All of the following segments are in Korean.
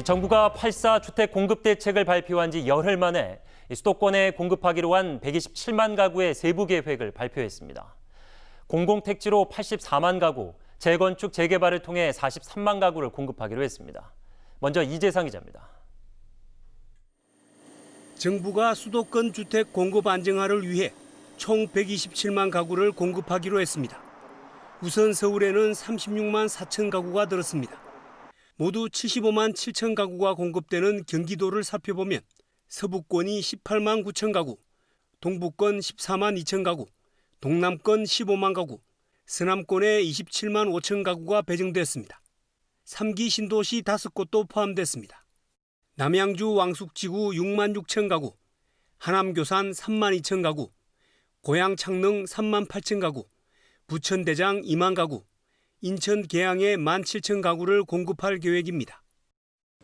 정부가 8.4 주택 공급 대책을 발표한 지 열흘 만에 수도권에 공급하기로 한 127만 가구의 세부 계획을 발표했습니다. 공공택지로 84만 가구, 재건축, 재개발을 통해 43만 가구를 공급하기로 했습니다. 먼저 이재상 기자입니다. 정부가 수도권 주택 공급 안정화를 위해 총 127만 가구를 공급하기로 했습니다. 우선 서울에는 36만 4천 가구가 들었습니다. 모두 75만 7천 가구가 공급되는 경기도를 살펴보면 서부권이 18만 9천 가구, 동부권 14만 2천 가구, 동남권 15만 가구, 서남권에 27만 5천 가구가 배정됐습니다. 3기 신도시 5곳도 포함됐습니다. 남양주 왕숙지구 6만 6천 가구, 하남 교산 3만 2천 가구, 고양 창릉 3만 8천 가구, 부천 대장 2만 가구, 인천 계양에 1만 7천 가구를 공급할 계획입니다.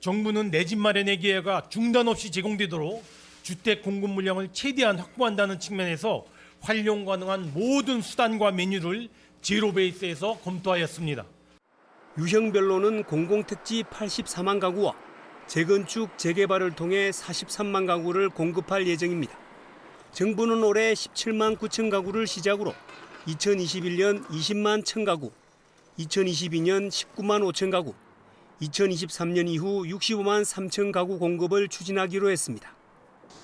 정부는 내 집 마련의 기회가 중단 없이 제공되도록 주택 공급 물량을 최대한 확보한다는 측면에서 활용 가능한 모든 수단과 메뉴를 제로 베이스에서 검토하였습니다. 유형별로는 공공택지 84만 가구와 재건축, 재개발을 통해 43만 가구를 공급할 예정입니다. 정부는 올해 17만 9천 가구를 시작으로 2021년 20만 1천 가구, 2022년 19만 5천 가구, 2023년 이후 65만 3천 가구 공급을 추진하기로 했습니다.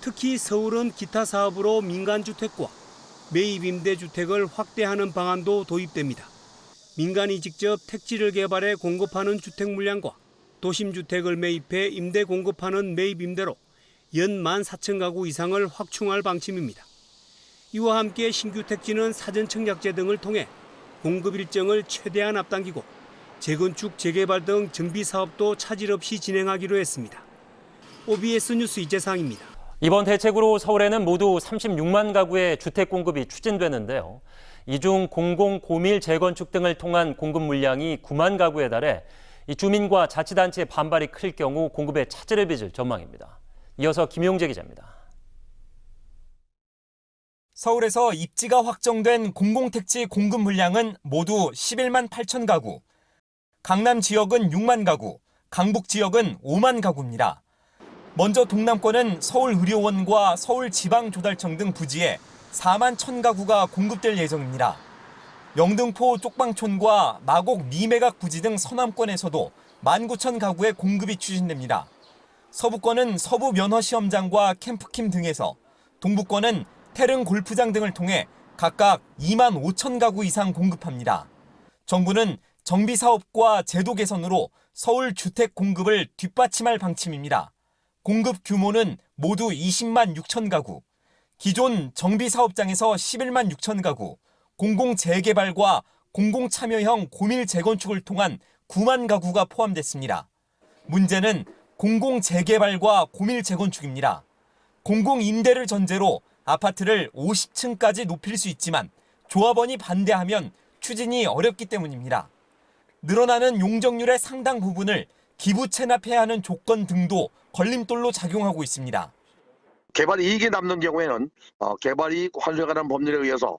특히 서울은 기타 사업으로 민간주택과 매입 임대주택을 확대하는 방안도 도입됩니다. 민간이 직접 택지를 개발해 공급하는 주택 물량과 도심주택을 매입해 임대 공급하는 매입 임대로 연 1만 4천 가구 이상을 확충할 방침입니다. 이와 함께 신규 택지는 사전청약제 등을 통해 공급 일정을 최대한 앞당기고 재건축, 재개발 등 정비 사업도 차질 없이 진행하기로 했습니다. OBS 뉴스 이재상입니다. 이번 대책으로 서울에는 모두 36만 가구의 주택 공급이 추진되는데요. 이 중 공공, 고밀 재건축 등을 통한 공급 물량이 9만 가구에 달해 이 주민과 자치단체의 반발이 클 경우 공급에 차질을 빚을 전망입니다. 이어서 김용재 기자입니다. 서울에서 입지가 확정된 공공택지 공급 물량은 모두 11만 8천 가구, 강남 지역은 6만 가구, 강북 지역은 5만 가구입니다. 먼저 동남권은 서울의료원과 서울지방조달청 등 부지에 4만 1천 가구가 공급될 예정입니다. 영등포 쪽방촌과 마곡 미매각 부지 등 서남권에서도 19,000 가구의 공급이 추진됩니다. 서부권은 서부면허시험장과 캠프킴 등에서, 동부권은 태릉 골프장 등을 통해 각각 2만 5천 가구 이상 공급합니다. 정부는 정비사업과 제도 개선으로 서울 주택 공급을 뒷받침할 방침입니다. 공급 규모는 모두 20만 6천 가구, 기존 정비사업장에서 11만 6천 가구, 공공재개발과 공공참여형 고밀 재건축을 통한 9만 가구가 포함됐습니다. 문제는 공공재개발과 고밀 재건축입니다. 공공임대를 전제로 아파트를 50층까지 높일 수 있지만 조합원이 반대하면 추진이 어렵기 때문입니다. 늘어나는 용적률의 상당 부분을 기부 체납해야 하는 조건 등도 걸림돌로 작용하고 있습니다. 개발 이익이 남는 경우에는 개발 이익 환수에 관한 법률에 의해서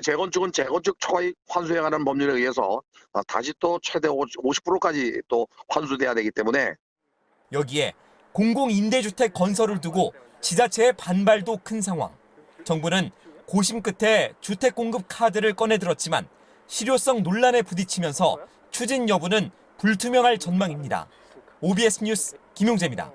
재건축은 재건축 초과이익 환수에 관한 법률에 의해서 다시 또 최대 50%까지 또 환수돼야 되기 때문에 여기에 공공임대주택 건설을 두고 지자체의 반발도 큰 상황. 정부는 고심 끝에 주택 공급 카드를 꺼내들었지만 실효성 논란에 부딪히면서 추진 여부는 불투명할 전망입니다. OBS 뉴스 김용재입니다.